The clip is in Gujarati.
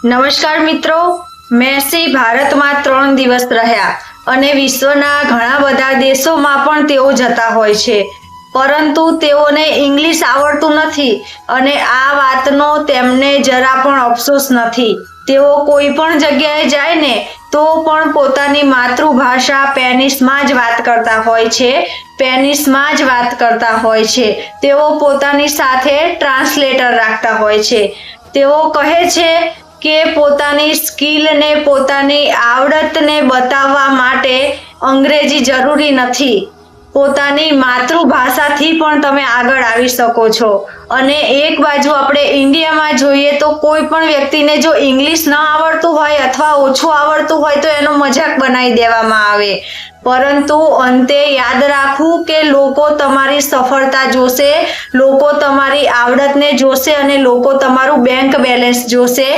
નમસ્કાર મિત્રો, મેસી ભારતમાં 3 દિવસ રહ્યા અને વિશ્વના ઘણા બધા દેશોમાં પણ તેઓ જતા હોય છે, પરંતુ તેઓને ઇંગ્લિશ આવડતું નથી અને આ વાતનો તેમને જરા પણ અફસોસ નથી. તેઓ કોઈ પણ જગ્યાએ જાય ને તો પણ પોતાની માતૃભાષા સ્પેનિશમાં જ વાત કરતા હોય છે. સ્પેનિશમાં જ વાત કરતા હોય છે. તેઓ પોતાની સાથે ટ્રાન્સલેટર રાખતા હોય છે. તેઓ કહે છે કે પોતાની સ્કિલને પોતાની આવડતને બતાવવા માટે અંગ્રેજી જરૂરી નથી. પોતાની માતૃભાષાથી પણ તમે આગળ આવી શકો છો. અને એક બાજુ આપણે ઇન્ડિયામાં જોઈએ તો કોઈ પણ વ્યક્તિને જો ઇંગ્લિશ ન આવડતું હોય અથવા ઓછું આવડતું હોય તો એનો મજાક બનાવી દેવામાં આવે. પરંતુ અંતે યાદ રાખવું કે લોકો તમારી સફળતા જોશે, લોકો તમારી આવડતને જોશે અને લોકો તમારું બેંક બેલેન્સ જોશે.